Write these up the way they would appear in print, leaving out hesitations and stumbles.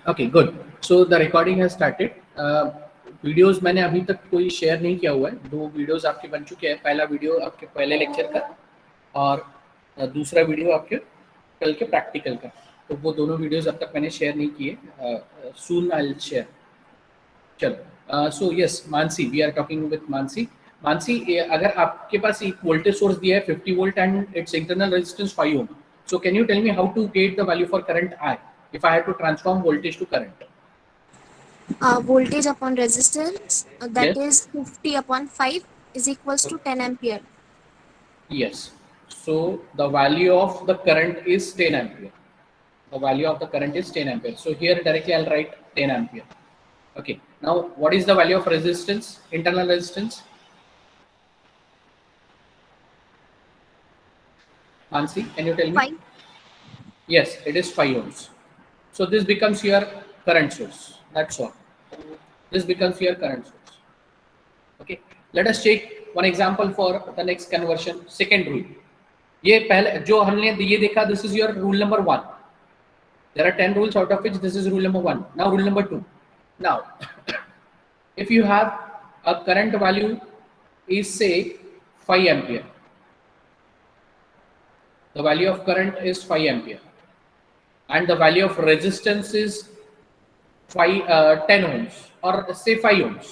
Okay good. So the recording has started. Videos मैंने अभी तक कोई शेयर नहीं किया हुआ है. 2 वीडियोस आपके बन चुके हैं. पहला वीडियो आपके पहले लेक्चर का और दूसरा वीडियो आपके कल के प्रैक्टिकल का. तो वो दोनों वीडियोस अब तक मैंने शेयर नहीं किए. Soon I will share. चलो. So yes Mansi, we are talking with Mansi. Mansi, अगर आपके पास एक वोल्टेज सोर्स दिया है 50 volt and it's internal resistance 5 ohm. So can you tell me how to get the value for current I if I have to transform voltage to current? Voltage upon resistance, that Yes. is 50 upon 5 is equals to 10 ampere. Yes. So the value of the current is 10 ampere. The value of the current is 10 ampere. So here directly I'll write 10 ampere. Okay. Now what is the value of resistance? Internal resistance? Nancy, can you tell me? 5. Yes, it is 5 ohms. So this becomes your current source. That's all. This becomes your current source. Okay. Let us take one example for the next conversion. Second rule. ये पहले जो हमने ये देखा, this is your rule number 1. There are 10 rules, out of which this is rule number 1. Now rule number 2. Now if you have a current value is say 5 ampere, the value of current is 5 ampere and the value of resistance is 10 ohms or say 5 ohms.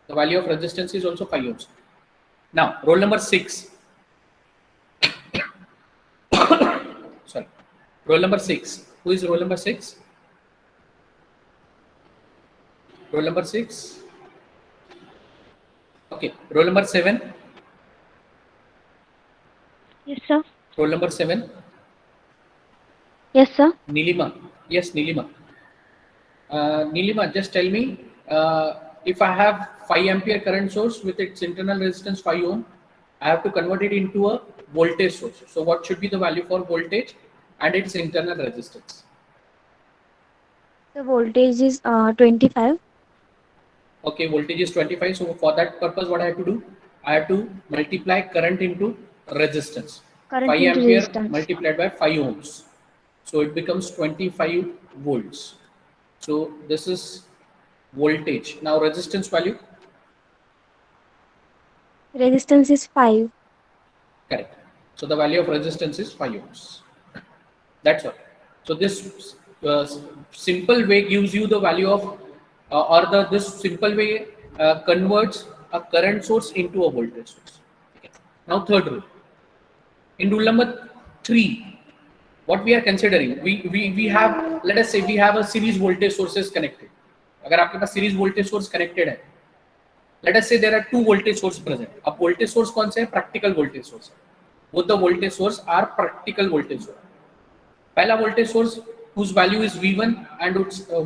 The value of resistance is also 5 ohms. Now rule number 6. Sorry, roll number 6. Who is roll number 6? Roll number 6. Okay, roll number 7. Yes, sir. Roll number 7. Yes, sir. Nilima. Yes, Nilima. Nilima, just tell me, if I have 5 ampere current source with its internal resistance 5 ohm, I have to convert it into a voltage source. So what should be the value for voltage and its internal resistance? The voltage is 25. Okay, voltage is 25. So for that purpose, what I have to do? I have to multiply current into resistance. Current 5 into ampere resistance. multiplied by 5 ohms. So it becomes 25 volts. So this is voltage. Now resistance value. Resistance is 5. Correct. So the value of resistance is 5 ohms. That's all. So this simple way gives you the value of, this simple way converts a current source into a voltage source. Okay. Now third rule. In rule number 3, what we are considering, we have, let us say we have a series voltage sources connected. अगर आपके पास series voltage source connected है, let us say there are 2 voltage source present. अब voltage source कौन से है? Practical voltage source. Both the voltage source are practical voltage source. पहला voltage source whose value is V1 and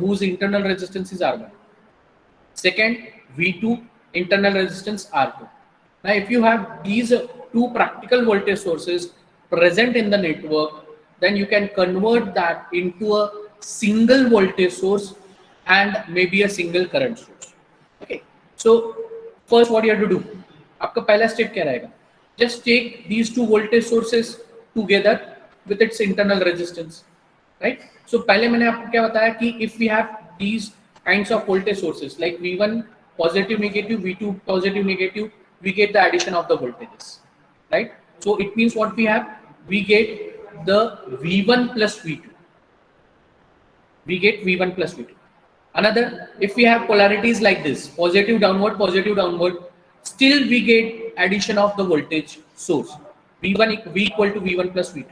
whose internal resistance is R1. Second, V2 internal resistance R2. Now if you have these 2 practical voltage sources present in the network, then you can convert that into a single voltage source and maybe a single current source. Okay, so first what you have to do, आपका पहला step क्या रहेगा? Just take these 2 voltage sources together with its internal resistance, right? So पहले मैंने आपको क्या बताया कि if we have these kinds of voltage sources like V1 positive negative, V2 positive negative, we get the addition of the voltages, right? So it means what we have, we get the V1 plus V2. We get V1 plus V2. Another, if we have polarities like this, positive downward, still we get addition of the voltage source. V1 V equal to V1 plus V2.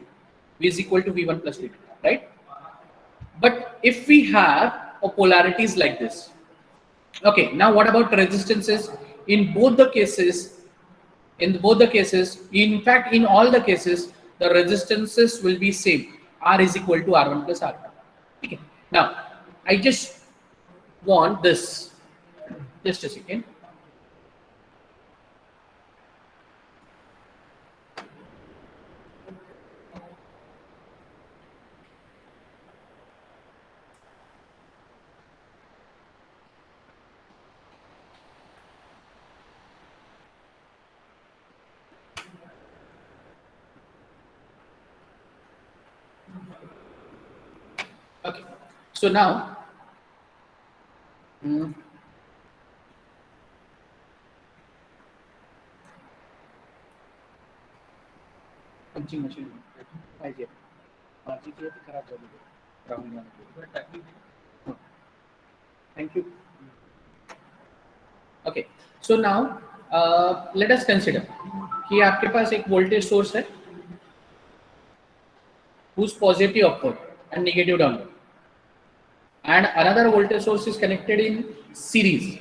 V is equal to V1 plus V2, right? But if we have a polarities like this, okay, now what about resistances? In both the cases, in fact, in all the cases, the resistances will be same. R is equal to R1 plus R2. Okay. Now, I just want this. Just a second. Okay. So now, punching machine पाहिजे माझी ती खराब झाली thank you. Okay, so now let us consider कि आपके पास एक voltage source है whose positive upward and negative downward, and another voltage source is connected in series.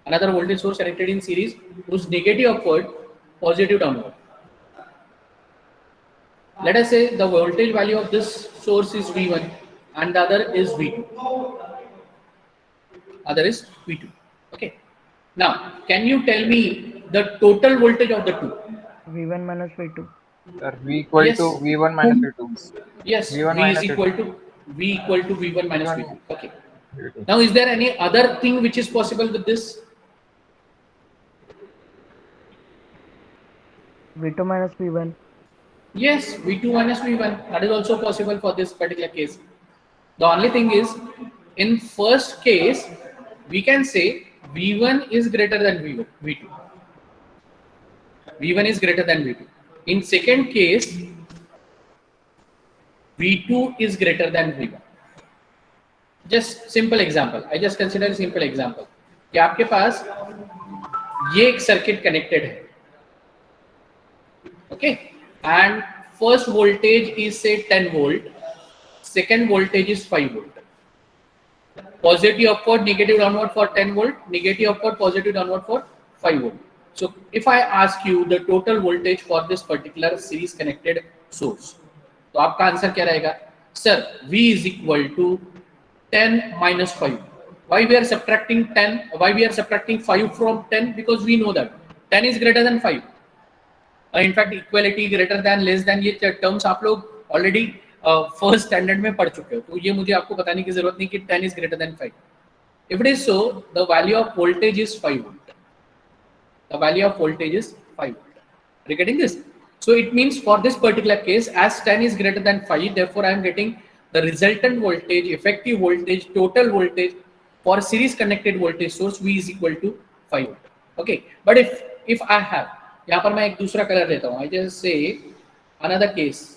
Another voltage source connected in series whose negative upward, positive downward. Let us say the voltage value of this source is V1 and the other is V2. Other is V2. Okay. Now, can you tell me the total voltage of the two? V1 minus V2. Sir, V equal Yes. to V1 minus V2. Yes, V1 V is minus equal V2. to V1 minus V1 V2. Okay. V2. Now, is there any other thing which is possible with this? V2 minus V1. Yes, V2 minus V1. That is also possible for this particular case. The only thing is, in first case, we can say V1 is greater than V2. V1 is greater than V2. In second case, V2 is greater than V1. Just simple example. I just consider a simple example. कि आपके पास ये एक circuit connected है, okay, and first voltage is say 10 volt, second voltage is 5 volt. Positive upward, negative downward for 10 volt, negative upward, positive downward for 5 volt. So if I ask you the total voltage for this particular series connected source, तो आपका answer क्या रहेगा? Sir, V is equal to 10 minus 5. Why we are subtracting 10? Why we are subtracting 5 from 10? Because we know that 10 is greater than 5. In fact, equality, greater than, less than, ये terms आप लोग already first standard में पढ़ चुके हो, तो ये मुझे आपको बताने की जरूरत नहीं कि 10 is greater than 5. If it is so, the value of voltage is 5 volt. The value of voltage is 5 volt. Are you getting this? So it means for this particular case, as 10 is greater than 5, therefore I am getting the resultant voltage, effective voltage, total voltage for series connected voltage source V is equal to 5 volt. Okay, but if I have, यहाँ पर मैं एक दूसरा colour लेता हूँ, I just say another case.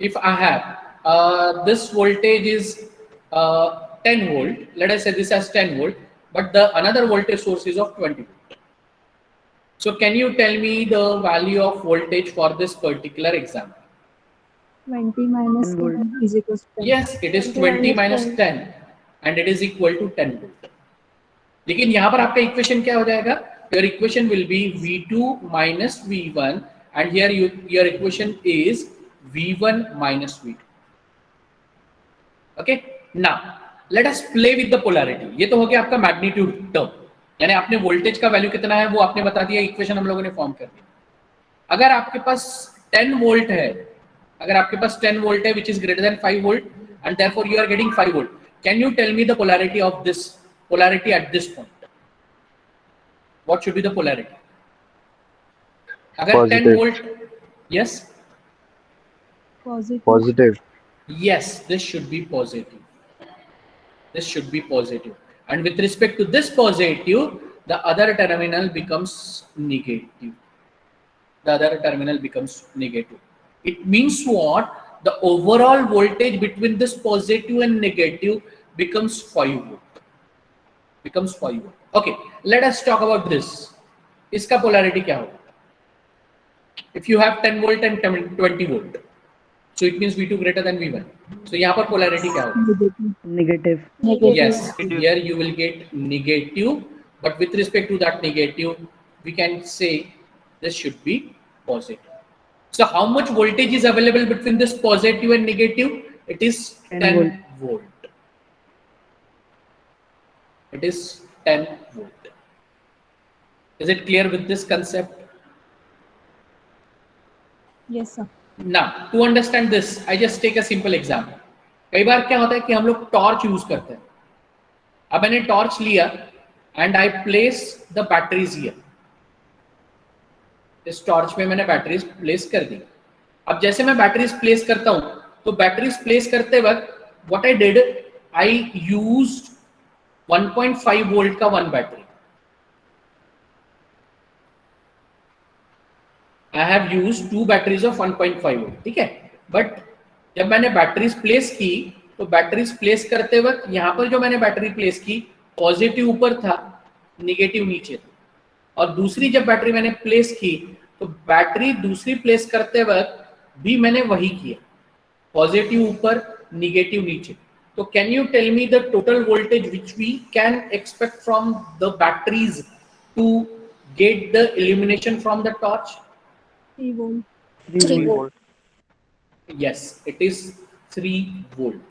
If I have this voltage is 10 volt, let us say this has 10 volt, but the another voltage source is of 20 volt. So can you tell me the value of voltage for this particular example? 20 minus 10 volt. 10 is equals to 10. Yes, it is 20 minus 10 and it is equal to 10 volt. लेकिन यहाँ पर आपका equation क्या हो जाएगा? Your equation will be V2 minus V1 and here your equation is V1 minus V2. Okay, now let us play with the polarity. ये तो हो गया आपका मैग्नीट्यूड टर्म, यानी आपने वोल्टेज का वैल्यू कितना है वो आपने बता दिया, इक्वेशन हम लोगों ने फॉर्म कर दी. अगर आपके पास 10 वोल्ट है, अगर आपके पास 10 वोल्ट है which is greater than 5 volt and therefore you are getting 5 volt, can you tell me the polarity of this polarity at this point? What should be the polarity? अगर 10 volt, yes, Positive. Positive. yes, this should be positive. This should be positive. And with respect to this positive, the other terminal becomes negative. The other terminal becomes negative. It means what? The overall voltage between this positive and negative becomes 5 volt. Becomes 5 volt. Okay, let us talk about this. इसका polarity क्या होगा? If you have 10 volt and 20 volt, so it means V2 greater than V1. So यहाँ पर polarity क्या होगा? Negative. Yes, here you will get negative, but with respect to that negative, we can say this should be positive. So how much voltage is available between this positive and negative? It is 10 volt. It is 10 volt. Is it clear with this concept? Yes, sir. Now, to understand this, I just take a simple example. कई बार क्या होता है कि हम लोग torch use करते हैं. अब मैंने टॉर्च लिया and I place the batteries here. इस टॉर्च में मैंने बैटरीज प्लेस कर दी अब जैसे मैं बैटरीज प्लेस करता हूं, तो बैटरीज प्लेस करते वक्त what I did, I used 1.5 volt का one battery. I have used 2 batteries of 1.5 volt. ठीक है, बट जब मैंने बैटरीज प्लेस की, तो बैटरीज प्लेस करते वक्त यहाँ पर जो मैंने बैटरी प्लेस की, पॉजिटिव ऊपर था, निगेटिव नीचे था. और दूसरी जब बैटरी मैंने प्लेस की, तो बैटरी दूसरी प्लेस करते वक्त भी मैंने वही किया, पॉजिटिव ऊपर, निगेटिव नीचे. तो can you tell me the total voltage which we can expect from the batteries to get the illumination from the torch? 3 volt. 3 volt. volt. Yes, it is 3 volt.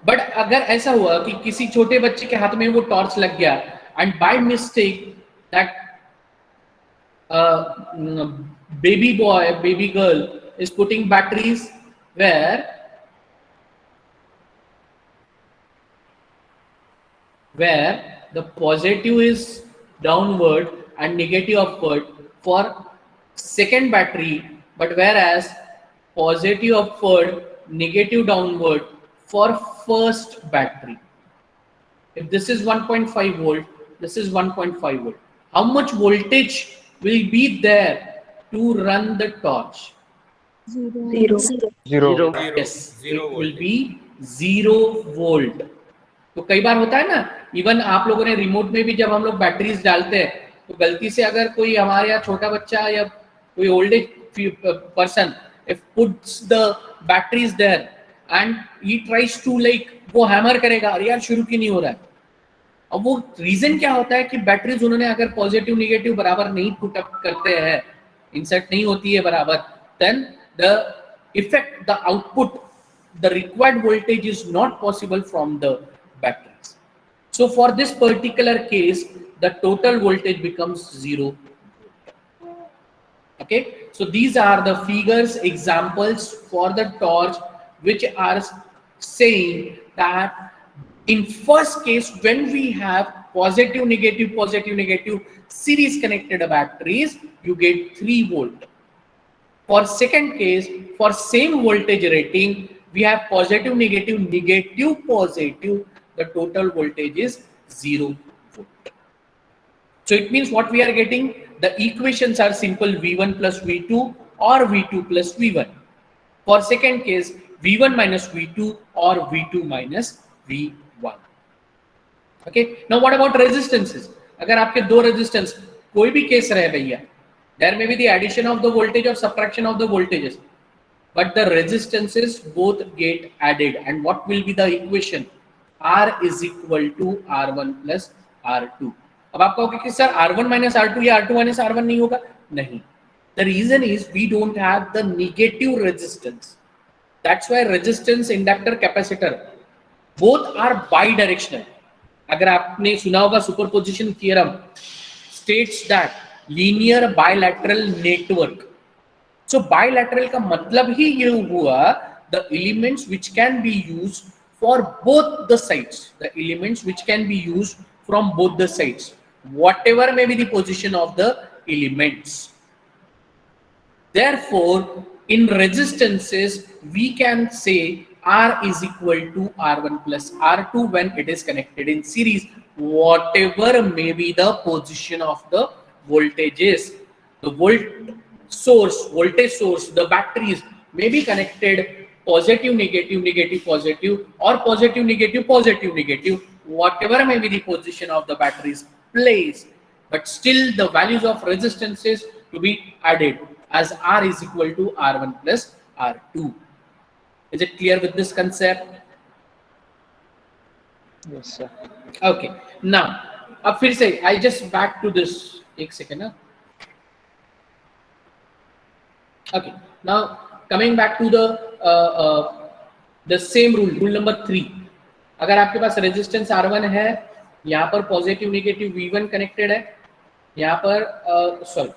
But अगर ऐसा हुआ कि किसी छोटे बच्चे के हाथ में वो टॉर्च लग गया and by mistake that baby boy, baby girl is putting batteries where the positive is downward and negative upward for second battery, but whereas positive upward, negative downward for first battery. If this is 1.5 volt, this is 1.5 volt. How much voltage will be there to run the torch? 0. 0. Yes, it will be 0 volt. तो कई बार होता है ना, even आप लोगों ने remote में भी जब हम लोग बैटरीज डालते हैं, तो गलती से अगर कोई हमारे यहाँ छोटा बच्चा या कोई old age person if puts the batteries there and he tries to like, वो हैमर करेगा, अरे यार शुरू क्यों नहीं हो रहा है. अब वो रीजन क्या होता है कि बैटरीज उन्होंने अगर पॉजिटिव निगेटिव बराबर नहीं पुट अप करते हैं, इंसर्ट नहीं होती है बराबर, then the effect, the output, the required voltage is not possible from the batteries. So for this particular case, the total voltage becomes 0. Okay, so these are the figures, examples for the torch, which are saying that in first case, when we have positive negative series connected batteries, you get 3 volt. For second case, for same voltage rating, we have positive positive, the total voltage is 0 volt. So it means what we are getting, the equations are simple, V1 plus V2 or V2 plus V1. For second case, V1 minus V2 or V2 minus V1. Okay, now what about resistances? अगर आपके दो resistance कोई भी case रहे भैया, there may be the addition of the voltage or subtraction of the voltages, but the resistances both get added, and what will be the equation? R is equal to R1 plus R2. अब आप कहोगे कि sir R1 minus R2 या R2 minus R1 नहीं होगा, नहीं. The reason is we don't have the negative resistance. That's why resistance, inductor, capacitor both are bidirectional. अगर आपने सुना होगा superposition theorem states that linear bilateral network. So bilateral का मतलब ही ये हुआ, the elements which can be used for both the sides, the elements which can be used from both the sides, whatever may be the position of the elements. Therefore, in resistances, we can say R is equal to R1 plus R2 when it is connected in series, whatever may be the position of the voltages. The voltage source, the batteries may be connected positive negative positive or positive negative, whatever may be the position of the batteries place, but still the values of resistances to be added as R is equal to R1 plus R2. Is it clear with this concept? Yes, sir. Okay, now अब फिर से I just back to this, एक second ना. Okay, now coming back to the same rule number 3. अगर आपके पास resistance R1 है, यहाँ पर पॉजिटिव नेगेटिव V1 कनेक्टेड है, यहाँ पर sorry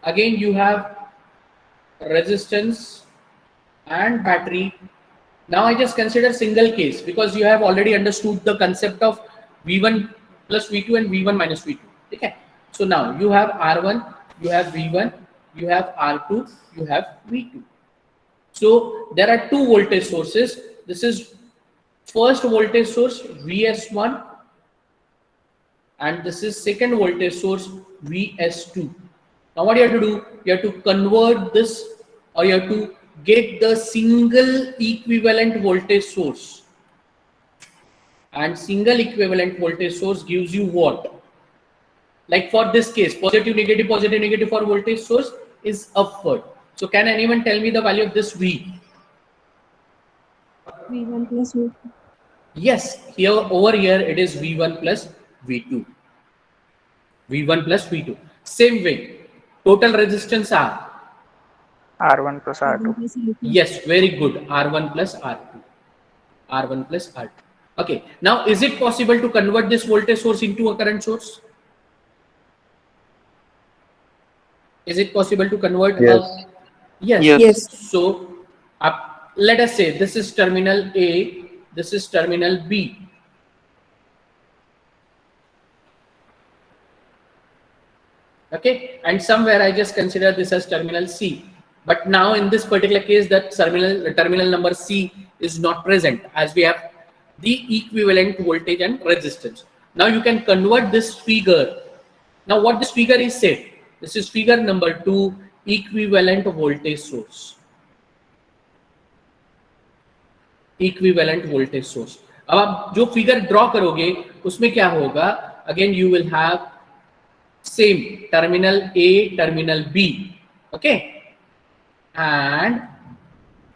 again you have resistance and battery Now I just consider single case because you have already understood the concept of V1 plus V2 and V1 minus V2. Okay. So now you have R1, you have V1, you have R2, you have V2. So there are two voltage sources. This is first voltage source VS1 and this is second voltage source VS2. Now what you have to do? You have to convert this, or you have to get the single equivalent voltage source. And single equivalent voltage source gives you what? Like for this case, positive, negative for voltage source is upward. So can anyone tell me the value of this V? V1 plus V2. Yes, here over here it is V1 plus V2. V1 plus V2. Same way, total resistance R. R1 plus R2. R1 plus R2. Yes, very good. R1 plus R2. R1 plus R2. Okay, now is it possible to convert this voltage source into a current source? Is it possible to convert? Yes. Yes. Yes. So let us say this is terminal A, this is terminal B. Okay, and somewhere I just consider this as terminal C. But now in this particular case, that terminal number C is not present, as we have the equivalent voltage and resistance. Now you can convert this figure. Now what this figure is said, this is figure number 2, equivalent voltage source. Equivalent voltage source. अब आप जो figure draw करोगे उसमें क्या होगा? Again you will have same terminal A, terminal B, okay? And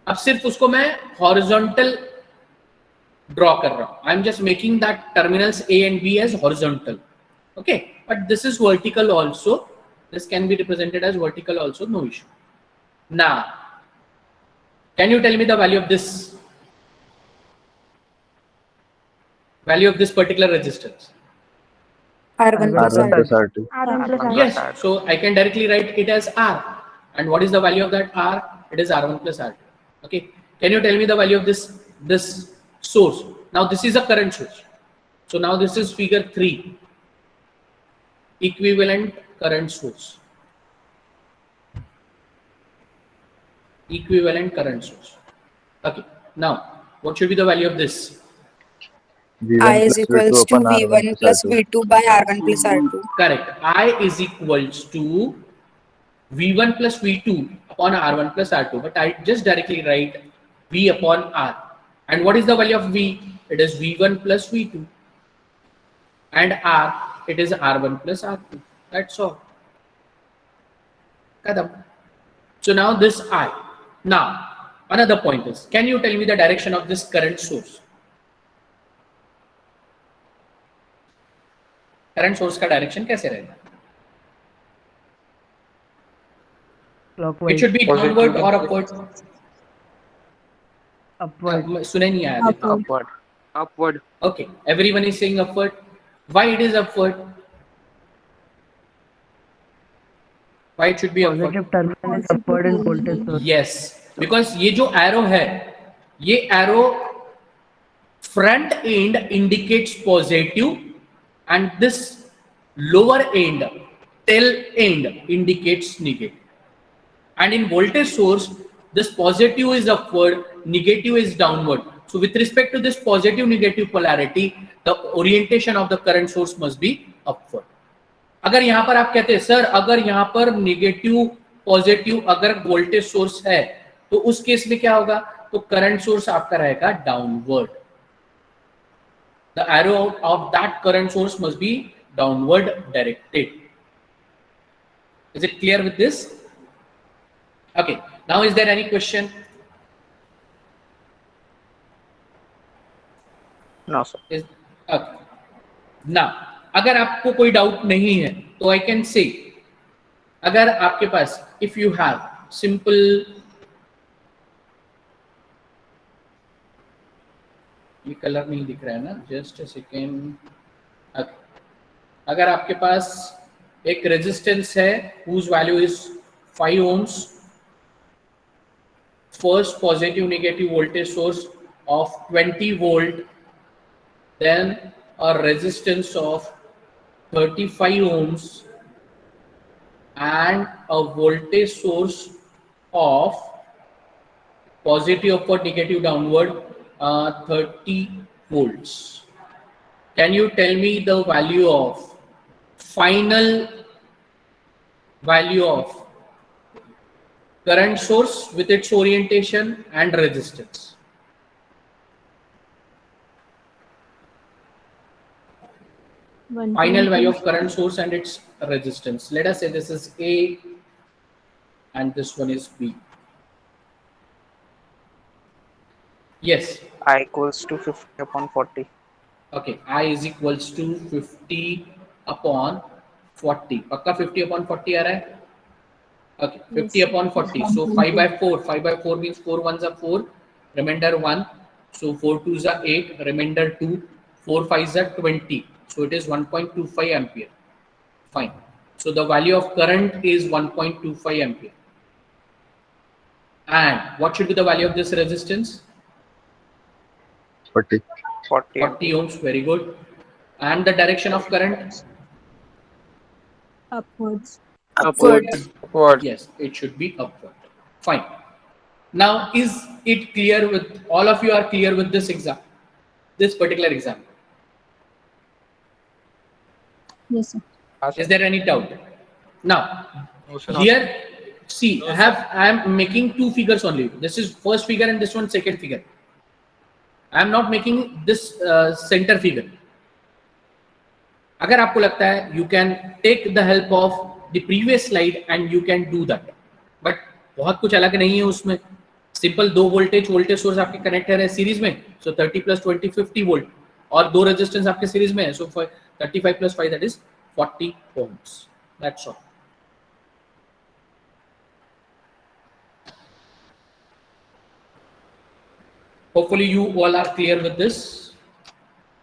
अब सिर्फ उसको मैं horizontal draw कर रहा हूँ. I'm just making that terminals A and B as horizontal, okay? But this is vertical also. This can be represented as vertical also, no issue. Now, can you tell me the value of this? Value of this particular resistance? R1 plus R1 plus R2. R2. R1 plus R2. Yes, so I can directly write it as R. And what is the value of that R? It is R1 plus R2. Okay. Can you tell me the value of this source? Now this is a current source. So now this is figure 3. Equivalent current source. Equivalent current source. Okay. Now, what should be the value of this? I is V1 plus equals to V2 upon R1 V1 plus R2. V2 by R1 plus R2. Correct. I is equals to V1 plus V2 upon R1 plus R2. But I just directly write V upon R. And what is the value of V? It is V1 plus V2. And R, it is R1 plus R2. That's all. Kadam. So now this I. Now, another point is, can you tell me the direction of this current source? Current source का direction कैसे रहेगा? Clockwise. It should be downward or upward. Upward. सुने नहीं आया अभी. Upward. Upward. Okay, everyone is saying upward. Why it is upward? Why it should be upward? Positive terminal is upward in voltage source. Yes, because ये जो arrow है, ये arrow front end indicates positive and this lower end, tail end indicates negative. And in voltage source, this positive is upward, negative is downward. So with respect to this positive negative polarity, the orientation of the current source must be upward. अगर यहाँ पर आप कहते हैं sir अगर यहाँ पर negative positive अगर वोल्टेज सोर्स है तो उस केस में क्या होगा? तो करंट सोर्स आपका रहेगा downward. The arrow of that current source must be downward directed. Is it clear with this? Okay. Now, is there any question? No, sir. Okay. Now, अगर आपको कोई डाउट नहीं है तो I can say, अगर आपके पास if you have simple ये colour नहीं दिख रहा है ना, जस्ट अ सेकेंड. अगर आपके पास एक रेजिस्टेंस है whose value is 5 ohms, first positive negative voltage source of 20 volt, then a resistance of 35 ohms, and a voltage source of positive upward, negative downward, 30 volts. Can you tell me the value of final value of current source with its orientation and resistance? Final value of current source and its resistance. Let us say this is A and this one is B. Yes. I equals to 50 upon 40. Okay. I is equals to 50 upon 40. पक्का 50 upon 40 आ रहा है? Okay. 50 upon 40. So 5 by 4. 5 by 4 means 4 ones are 4. Remainder 1. So 4 twos are 8. Remainder 2. 4 fives are 20. So it is 1.25 ampere. Fine. So the value of current is 1.25 ampere. And what should be the value of this resistance? 40. 40. 40 ohms. Very good. And the direction of current? Upwards. Upwards. Yes, it should be upward. Fine. Now, is it clear with all of you are clear with this exam, this particular example? Yes, sir. Is there any doubt? Now, here, see, I am making two figures only. This is first figure and this one second figure. I am not making this center figure. अगर आपको लगता है, you can take the help of the previous slide and you can do that. But बहुत कुछ अलग नहीं है उसमें. Simple दो voltage source आपके connector है series में. So 30 plus 20 50 volt. और दो resistance आपके series में है. So 35 plus 5 that is 40 ohms. That's all. Hopefully you all are clear with this.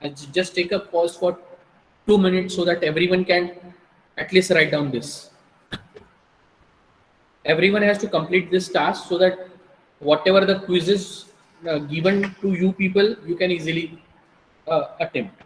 I'll just take a pause for 2 minutes so that everyone can at least write down this. Everyone has to complete this task so that whatever the quizzes given to you people, you can easily attempt.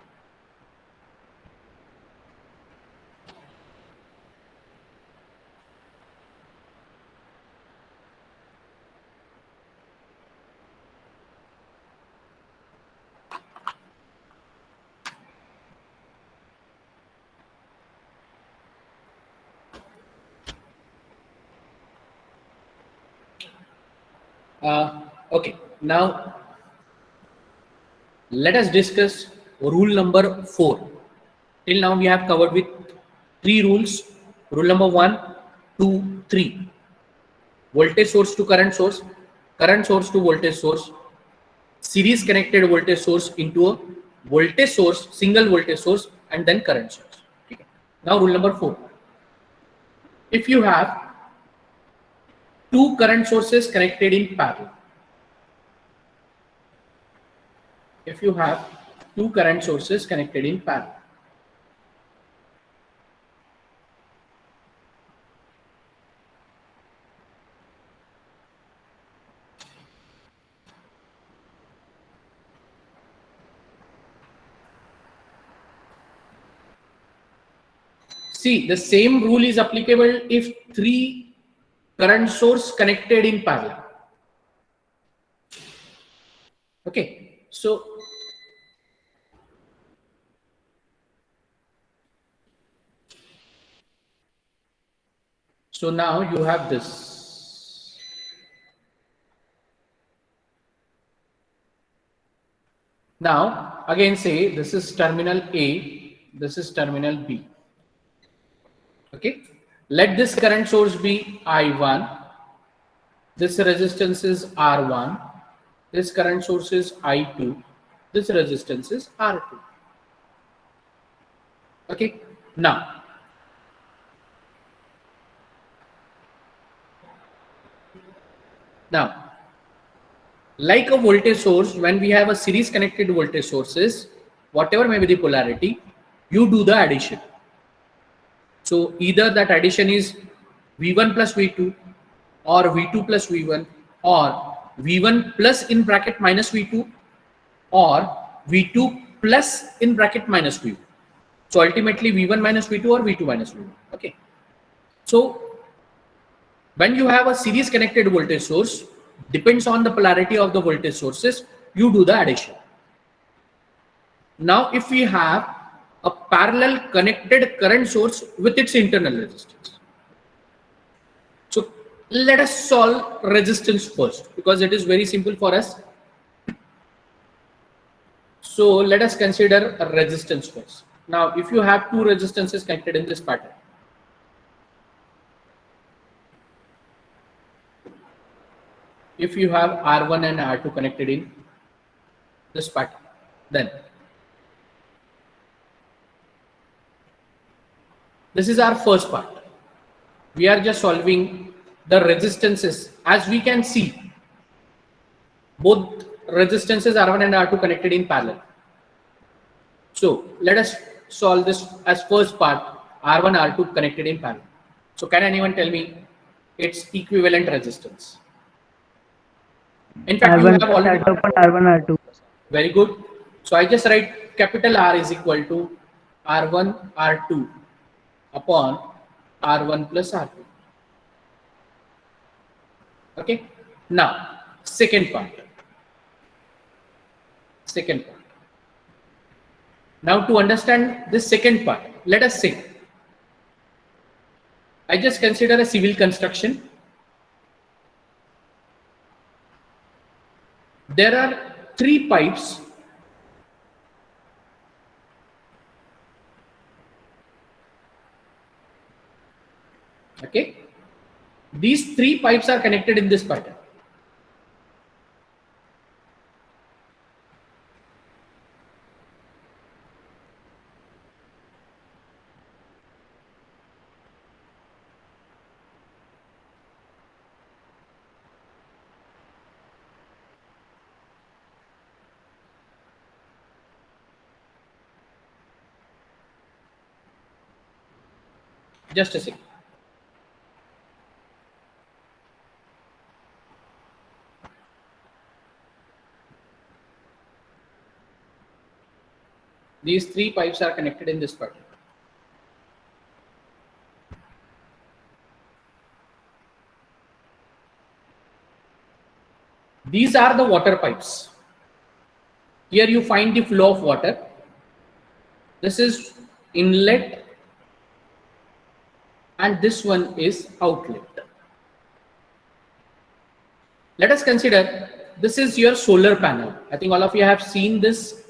Okay, now let us discuss rule number 4. Till now we have covered with 3 rules. Rule number 1, 2, 3. Voltage source to current source to voltage source, series connected voltage source into a voltage source, single voltage source, and then current source. Okay. Now rule number 4. If you have 2 current sources connected in parallel, if you have 2 current sources connected in parallel, see, the same rule is applicable if 3 current source connected in parallel. Okay, so now you have this. Now again say this is terminal A, this is terminal B. Okay, let this current source be I1, this resistance is R1, this current source is I2, this resistance is R2. Okay, now like a voltage source, when we have a series connected voltage sources, whatever may be the polarity, you do the addition. So either that addition is V1 plus V2 or V2 plus V1 or V1 plus in bracket minus V2 or V2 plus in bracket minus V1. So ultimately V1 minus V2 or V2 minus V1. Okay. So when you have a series connected voltage source, depends on the polarity of the voltage sources, you do the addition. Now if we have a parallel connected current source with its internal resistance. So let us solve resistance first, because it is very simple for us. So let us consider a resistance first. Now if you have two resistances connected in this pattern, if you have R1 and R2 connected in this pattern, then this is our first part. We are just solving the resistances. As we can see, both resistances R1 and R2 connected in parallel. So let us solve this as first part, R1, R2 connected in parallel. So can anyone tell me its equivalent resistance? In fact, you R1 have already. R2 upon R1 R2. Very good. So I just write capital R is equal to R1 R2 upon R1 plus R2. Okay. Now second part. Now to understand this second part, let us say I just consider a civil construction. There are three pipes . Okay, these three pipes are connected in this pattern. Just a second. These three pipes are connected in this pattern. These are the water pipes. Here you find the flow of water. This is inlet and this one is outlet. Let us consider this is your solar panel. I think all of you have seen this.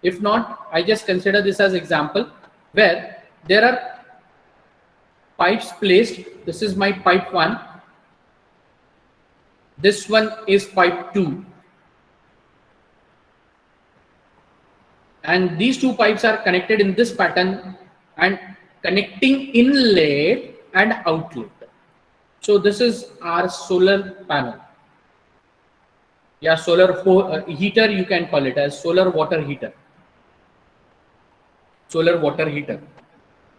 If not, I just consider this as example where there are pipes placed. This is my pipe 1. This one is pipe 2. And these two pipes are connected in this pattern and connecting inlet and outlet. So this is our solar panel. Yeah, solar heater, you can call it as solar water heater. Solar water heater.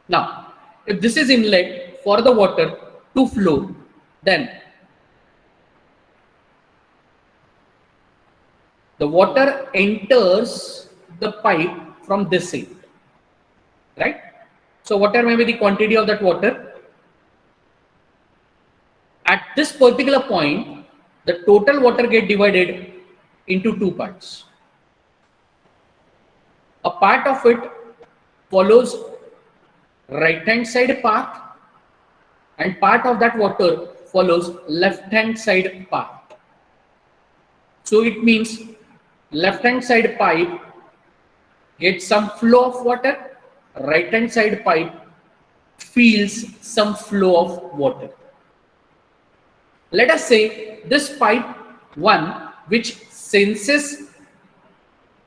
Now, if this is inlet for the water to flow, then the water enters the pipe from this side, right? So whatever may be the quantity of that water, at this particular point, the total water get divided into two parts. A part of it follows right hand side path and part of that water follows left hand side path. So it means left hand side pipe gets some flow of water, right hand side pipe feels some flow of water. Let us say this pipe 1 which senses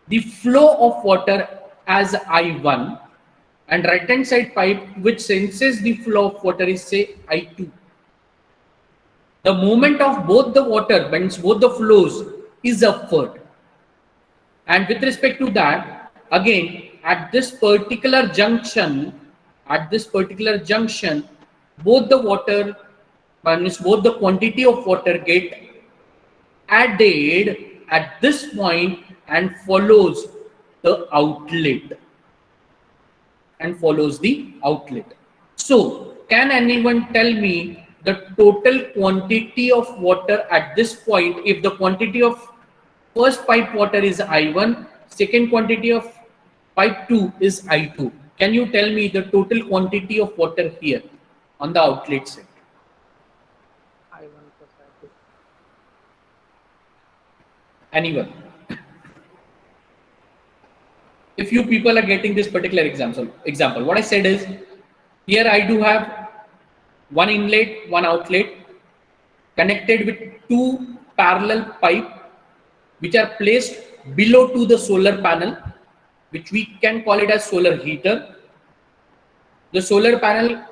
the flow of water as I1 and right hand side pipe which senses the flow of water is say I2. The movement of both the water, means both the flows, is upward. And with respect to that, again at this particular junction, both the water, means both the quantity of water get added at this point and follows the outlet. So, can anyone tell me the total quantity of water at this point if the quantity of first pipe water is I1, second quantity of pipe 2 is I2. Can you tell me the total quantity of water here on the outlet side? I1 plus I2. Anyone? If you people are getting this particular example, what I said is, here I do have one inlet, one outlet connected with two parallel pipe which are placed below to the solar panel, which we can call it as solar heater. The solar panel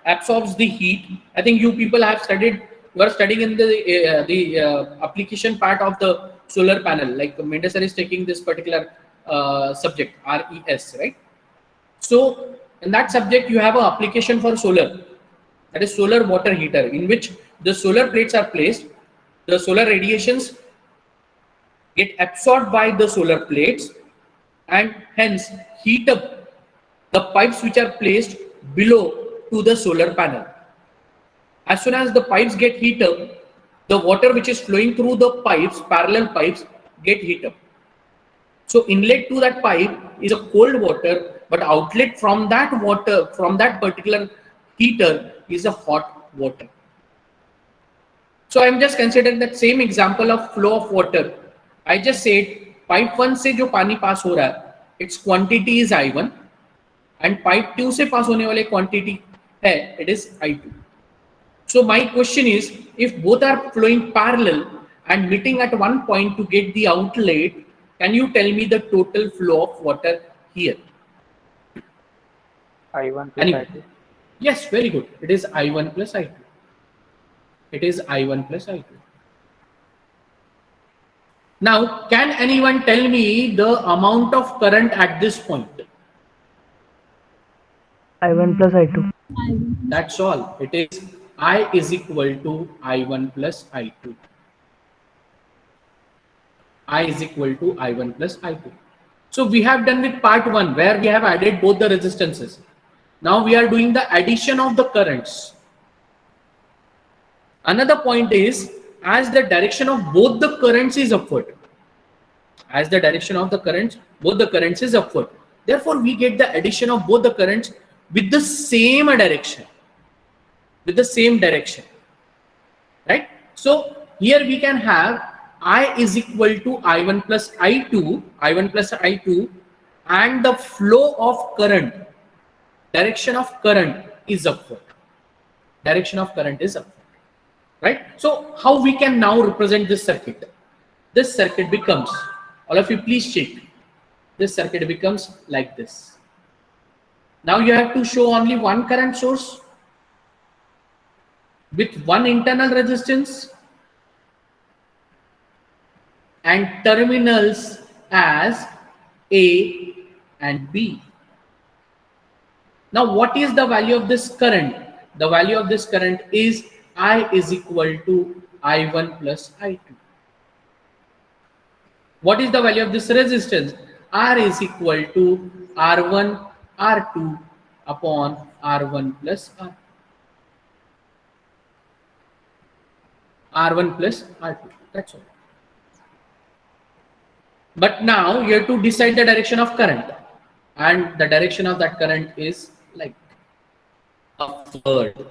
absorbs the heat. I think you people have studied, you are studying in the application part of the solar panel, like Mendel sir is taking this particular subject, RES, right? So in that subject you have an application for solar, that is solar water heater, in which the solar plates are placed, the solar radiations get absorbed by the solar plates and hence heat up the pipes which are placed below to the solar panel. As soon as the pipes get heat up, the water which is flowing through the pipes, parallel pipes, get heat up. So inlet to that pipe is a cold water, but outlet from that water, from that particular heater, is a hot water. So I'm just considering that same example of flow of water. I just said pipe 1 से जो पानी पास हो रहा है, its quantity is I1, and pipe 2 से पास होने वाले quantity है, it is I2. So my question is, if both are flowing parallel and meeting at one point to get the outlet, can you tell me the total flow of water here? I1 plus Anyone? I2. Yes, very good. It is I1 plus I2. It is I1 plus I2. Now, can anyone tell me the amount of current at this point? I1 plus I2. That's all. It is I is equal to I1 plus I2. I is equal to I1 plus I2. So we have done with part 1 where we have added both the resistances. Now we are doing the addition of the currents. Another point is, as the direction of both the currents is upward, as the direction of the currents, both the currents is upward. Therefore, we get the addition of both the currents with the same direction. With the same direction, right? So here we can have I is equal to I1 plus I2, I1 plus I2, and the flow of current, direction of current is upward. Direction of current is upward, right? So how we can now represent this circuit? This circuit becomes, all of you please check, this circuit becomes like this. Now you have to show only one current source with one internal resistance and terminals as A and B. Now what is the value of this current? The value of this current is I is equal to I1 plus I2. What is the value of this resistance? R is equal to R1 R2 upon R1 plus R2. R1 plus R2, that's all. But now you have to decide the direction of current, and the direction of that current is like upward.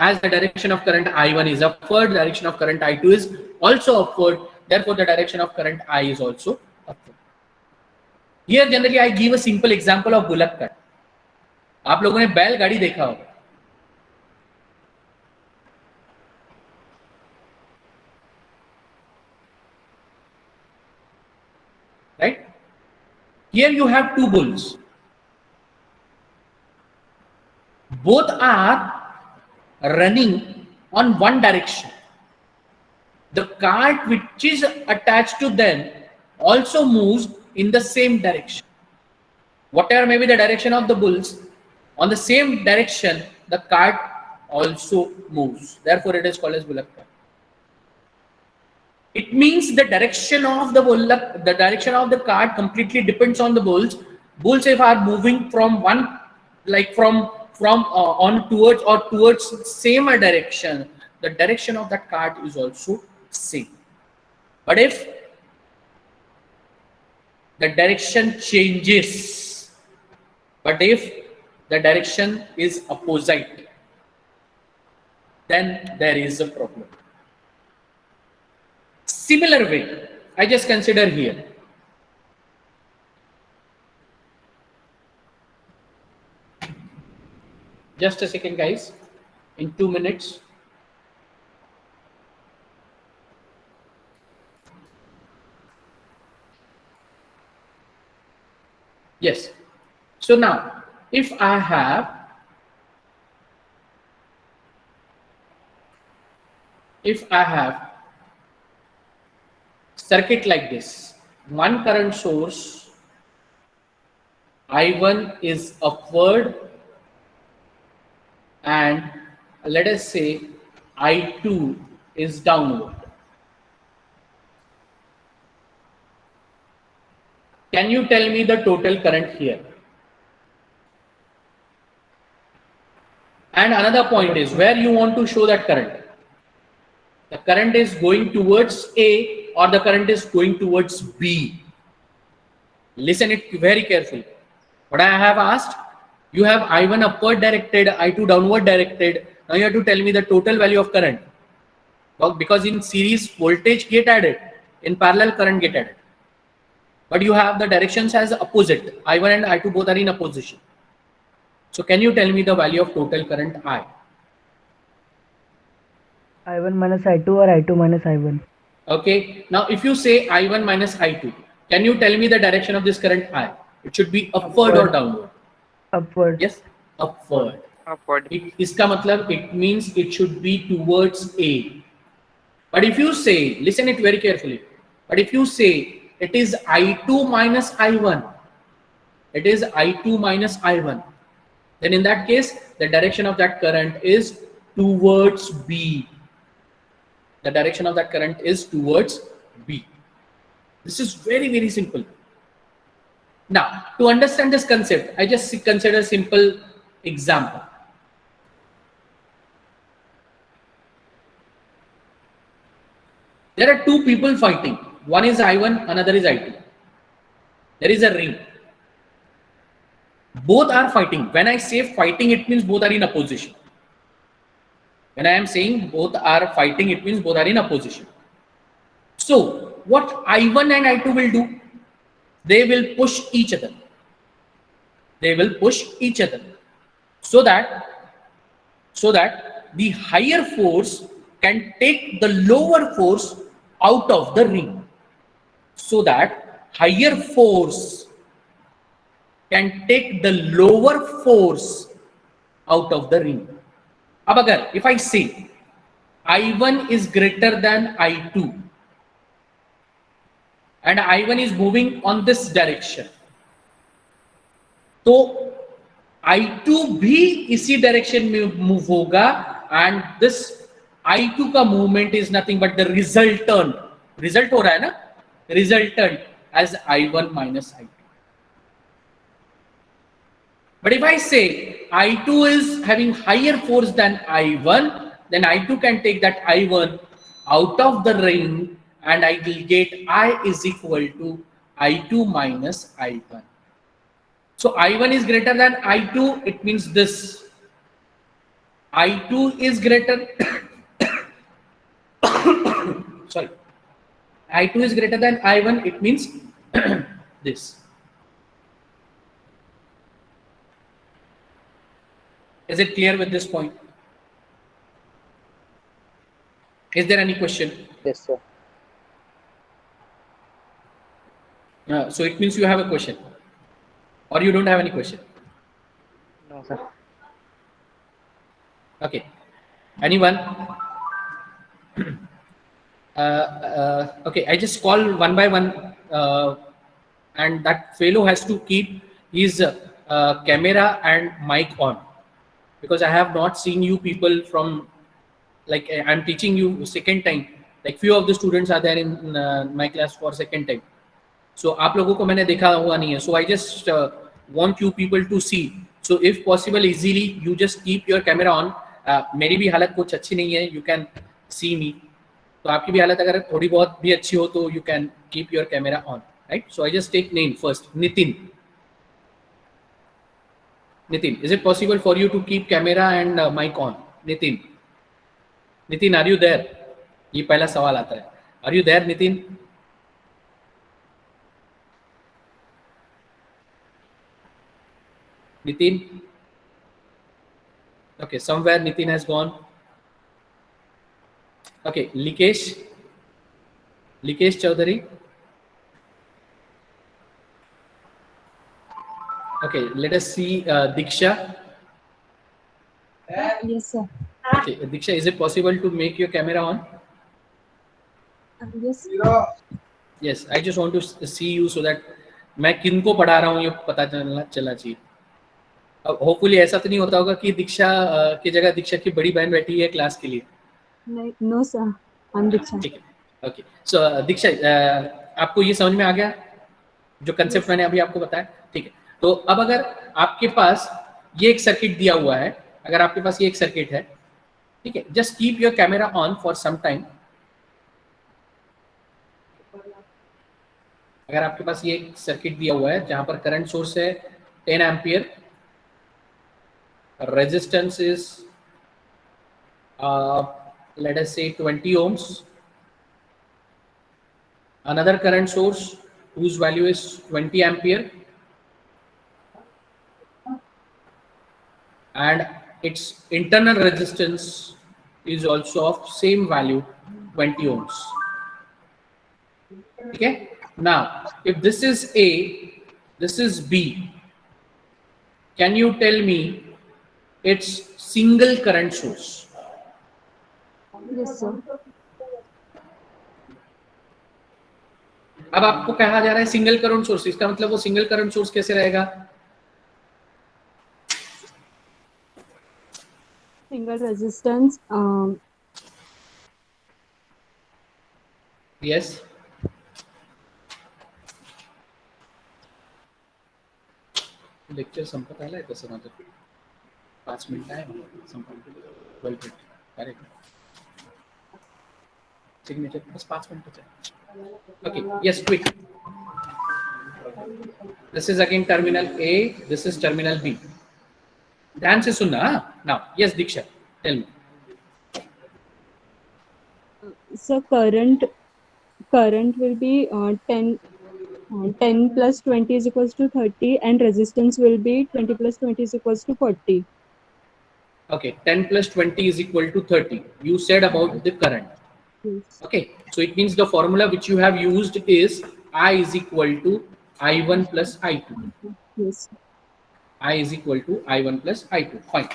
As the direction of current I1 is upward, direction of current I2 is also upward, therefore the direction of current I is also upward. Here generally I give a simple example of bullock cart. आप लोगों ने बैल गाड़ी देखा होगा, right? Here you have two bulls. Both are running on one direction. The cart which is attached to them also moves in the same direction. Whatever may be the direction of the bulls, on the same direction the cart also moves. Therefore, it is called as bullock cart. it means the direction of the cart completely depends on the bulls. Bulls if are moving from one, like from on towards or towards same direction, the direction of that cart is also same. But if the direction changes, but if the direction is opposite, then there is a problem. Similar way, I just consider here. Just a second, guys. In 2 minutes. Yes. So now, if I have circuit like this, one current source I1 is upward and let us say I2 is downward. Can you tell me the total current here? And another point is where you want to show that current. The current is going towards A or the current is going towards B. Listen it very carefully. What I have asked, you have I1 upward directed, I2 downward directed. Now you have to tell me the total value of current. Well, because in series voltage get added, in parallel current get added. But you have the directions as opposite. I1 and I2 both are in opposition. So can you tell me the value of total current I? I1 minus I2 or I2 minus I1. Okay. Now if you say I1 minus I2, can you tell me the direction of this current I? It should be upward or downward? Upward. Yes, upward. Upward. Iska matlab, it means it should be towards A. But if you say, listen it very carefully, but if you say it is I2 minus I1, it is I2 minus I1, then in that case, the direction of that current is towards B. The direction of that current is towards B. This is very, very simple. Now, to understand this concept, I just consider a simple example. There are two people fighting. One is I1, another is I2. There is a ring. Both are fighting. When I say fighting, it means both are in opposition. When I am saying both are fighting, it means both are in opposition. So, what I1 and I2 will do? They will push each other. They will push each other. So that the higher force can take the lower force out of the ring. So that higher force can take the lower force out of the ring. Ab agar, if I say I1 is greater than I2 and I1 is moving on this direction, तो I2 भी इसी direction में move होगा and this I2 का movement is nothing but the resultant. Result हो रहा है ना? Resultant as I1 minus I2. But if I say I2 is having higher force than I1, then I2 can take that I1 out of the ring and I will get I is equal to I2 minus I1. So I1 is greater than I2, it means this. I2 is greater, sorry. I2 is greater than I1, it means this. Is it clear with this point? Is there any question? Yes, sir. So it means you have a question, or you don't have any question. No, sir. Okay. Anyone? Okay, I just call one by one, and that fellow has to keep his camera and mic on, because I have not seen you people from, like I'm teaching you second time, like few of the students are there in my class for second time. So आप लोगों को मैंने देखा हुआ नहीं है. So I just want you people to see. So if possible easily you just keep your camera on. मेरी भी हालत कुछ अच्छी नहीं है. You can see me. तो आपकी भी हालत अगर थोड़ी बहुत भी अच्छी हो तो you can keep your camera on, right? So I just take name first. Nitin. Nitin, is it possible for you to keep camera and mic on? Nitin. Nitin, are you there? ये पहला सवाल आता है. Are you there, Nitin? Nitin? Okay, somewhere Nitin has gone. Okay, Likesh Chaudhary. Okay, let us see Diksha. Yes, sir. Okay, Diksha, is it possible to make your camera on? Yes. Yes, I just want to see you so that मैं किनको पढ़ा रहा हूँ ये पता चलना चाहिए. अब होपफुली ऐसा तो नहीं होता होगा कि दीक्षा की जगह दीक्षा की बड़ी बहन बैठी है क्लास के लिए. No, sir. I'm Diksha. ठीक है. ओके, सो दीक्षा आपको ये समझ में आ गया जो कंसेप्ट मैंने अभी आपको बताया? ठीक है. तो अब अगर आपके पास ये एक सर्किट दिया हुआ है, अगर आपके पास ये एक सर्किट है, ठीक है, just keep your camera on for some time. अगर आपके पास ये एक सर्किट दिया हुआ है जहां पर करंट सोर्स है 10 ampere, resistance is let us say 20 ohms, another current source whose value is 20 ampere, and its internal resistance is also of same value 20 ohms. Okay, now if this is A, this is B, can you tell me its single current source? Yes, sir. अब आपको कहा जा रहा है single current source, इसका मतलब वो single current source कैसे रहेगा? Single resistance. Yes. लेक्चर संपत आलाय तसं माझं 5 मिनिट आहे मला संपत 12 मिनिट करेक्ट सिग्नेचर बस 5 मिनिटाचं आहे. Okay, yes, quick. This is again terminal A, this is terminal B. ध्यान से सुनना. Now yes Diksha, tell me. So current will be 10 plus 20 is equals to 30, and resistance will be 20 plus 20 is equals to 40. Okay, 10 plus 20 is equal to 30. You said about the current. Yes. Okay, so it means the formula which you have used is I is equal to I1 plus I2. Yes. I is equal to I1 plus I2. Fine.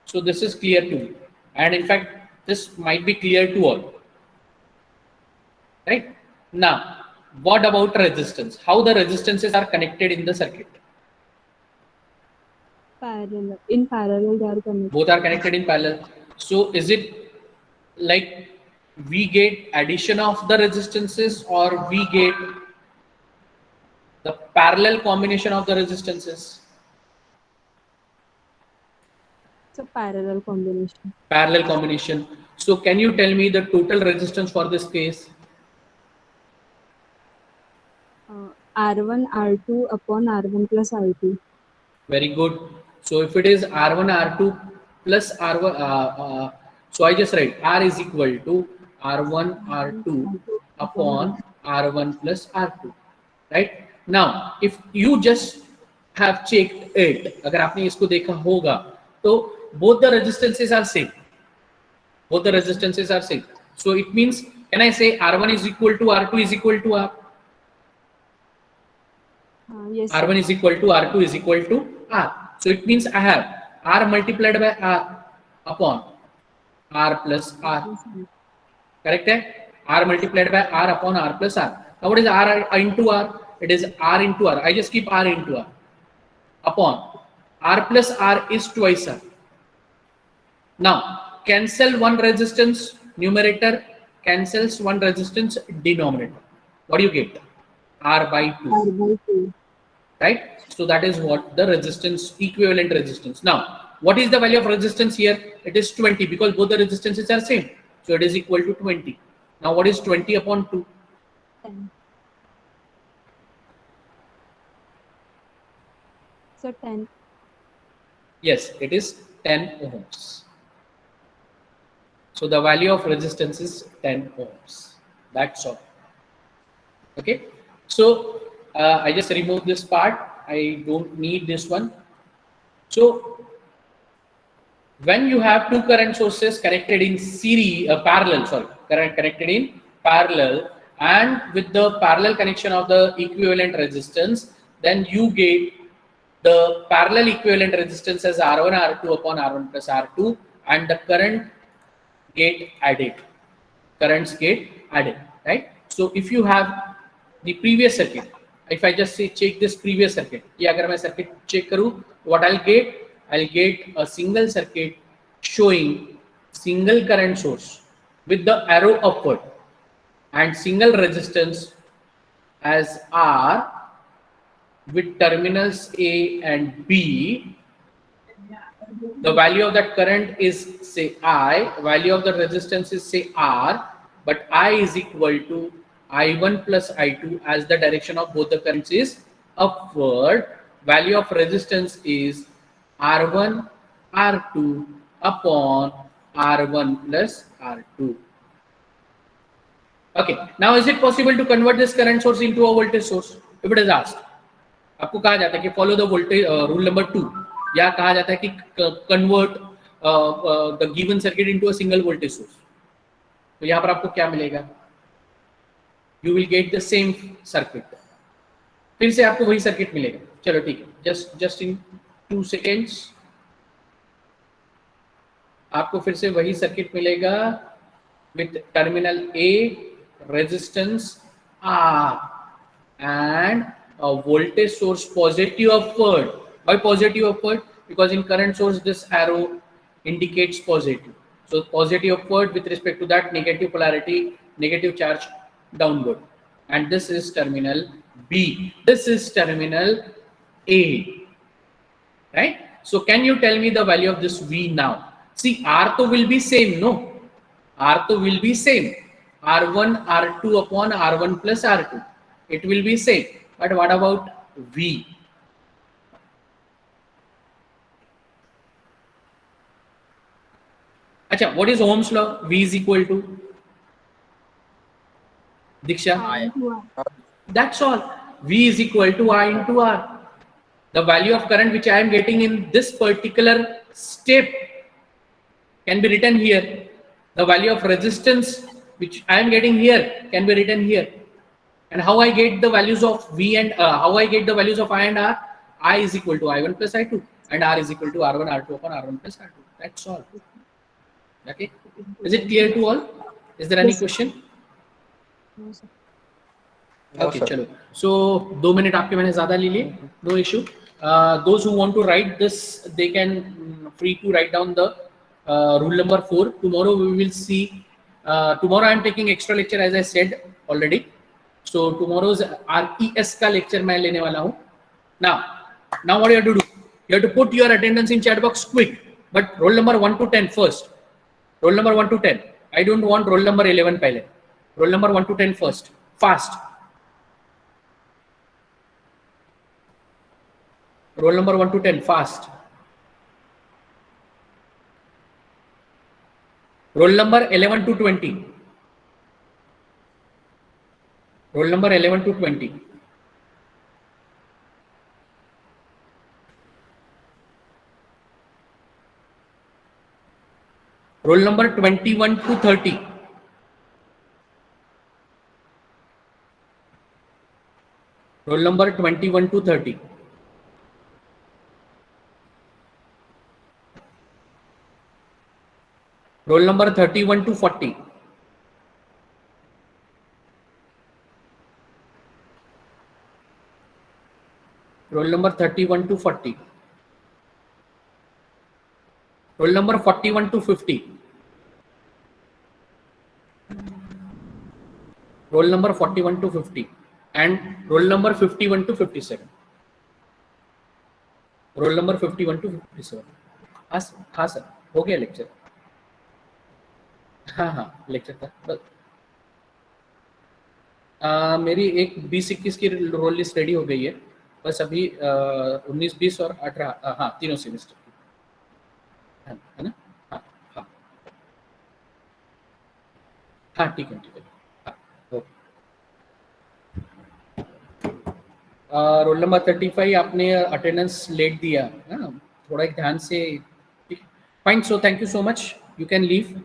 So this is clear to you. And in fact, this might be clear to all. Right? Now, what about resistance? How the resistances are connected in the circuit? Parallel. In parallel, they are connected. Both are connected in parallel. So is it like we get addition of the resistances or we get the parallel combination of the resistances? It's a parallel combination. Parallel combination. So can you tell me the total resistance for this case? R1 R2 upon R1 plus R2. Very good. So if it is R1 R2 plus R1, so I just write R is equal to R1 R2 upon R1 plus R2, right? Now if you just have checked it, अगर आपने इसको देखा होगा तो both the resistances are same. Both the resistances are same. So it means, can I say R1 is equal to R2 is equal to R? Yes. R1 is equal to R2 is equal to R. So it means I have R multiplied by R upon R plus R. Correct? R multiplied by R upon R plus R. Now what is R into R? It is R into R. I just keep R into R. Upon R plus R is twice R. Now cancel one resistance numerator cancels one resistance denominator. What do you get? R by 2. R by 2. Right? So that is what the resistance, equivalent resistance. Now, what is the value of resistance here? It is 20 because both the resistances are same. So it is equal to 20. Now what is 20 upon 2? 10. So 10. Yes, it is 10 ohms. So the value of resistance is 10 ohms. That's all. Okay. So I just remove this part. I don't need this one. So when you have two current sources connected in series, connected in parallel, and with the parallel connection of the equivalent resistance, then you get the parallel equivalent resistance as R1 R2 upon R1 plus R2, and the current get added. Currents get added, right? So if you have the previous circuit, if I just say check this previous circuit, yeah, agar main circuit check karu, what I'll get a single circuit showing single current source with the arrow upward and single resistance as R with terminals A and B. The value of that current is say I, value of the resistance is say R, but I is equal to I1 plus I2 as the direction of both the currents is upward. Value of resistance is R1 R2 upon R1 plus R2. Okay, now is it possible to convert this current source into a voltage source? If it is asked, आपको कहा जाता है कि follow the voltage rule number 2, या कहा जाता है कि convert the given circuit into a single voltage source. तो यहाँ पर आपको क्या मिलेगा? You will get the same circuit. फिर से आपको वही सर्किट मिलेगा. चलो ठीक है, just in 2 seconds आपको फिर से वही सर्किट मिलेगा with terminal A, resistance R and a voltage source positive upward. Why positive upward? Because in current source this arrow indicates positive. So positive upward with respect to that negative polarity, negative charge downward. And this is terminal B. This is terminal A. Right? So can you tell me the value of this V now? See, R to will be same, no? R to will be same. R1, R2 upon R1 plus R2. It will be same. But what about V? Acha, what is Ohm's law? V is equal to? Diksha? That's all. V is equal to I into R. The value of current which I am getting in this particular step can be written here. The value of resistance which I am getting here can be written here. And how I get the values of V and how I get the values of I and R? I is equal to I1 plus I2 and R is equal to R1 R2 upon R1 plus R2. That's all. Okay. Is it clear to all? Is there any question? No, sir. Okay, chalo. So 2 minutes आपके मैंने ज़्यादा ले लिए. No issue. Those who want to write this, they can free to write down the rule number 4. Tomorrow we will see. Tomorrow I am taking extra lecture as I said already. So tomorrow's RES का lecture मैं लेने वाला हूँ. Now what you have to do? You have to put your attendance in chat box quick. But roll number 1 to 10 first. Roll number 1 to 10. I don't want roll number 11 पहले. Roll number 1 to 10 first. Fast. Roll number 1 to 10 fast. Roll number 11 to 20. Roll number 11 to 20. Roll number 21 to 30. Roll number 21 to 30. Roll number 31 to 40. Roll number 31 to 40. Roll number 41 to 50. roll number 41 to 50 and roll number 51 to 57. Roll number 51 to 57. हाँ sir, हो गया lecture. हाँ lecture था बस. मेरी एक 20-21 की role list ready हो गई है, बस अभी 19, 20 और 18, हाँ तीनों सेमेस्टर की है ना. हाँ ठीक है. हाँ, ओके. रोल नंबर 35 आपने अटेंडेंस लेट दिया, थोड़ा ध्यान से. Fine, so thank you so much, you can leave.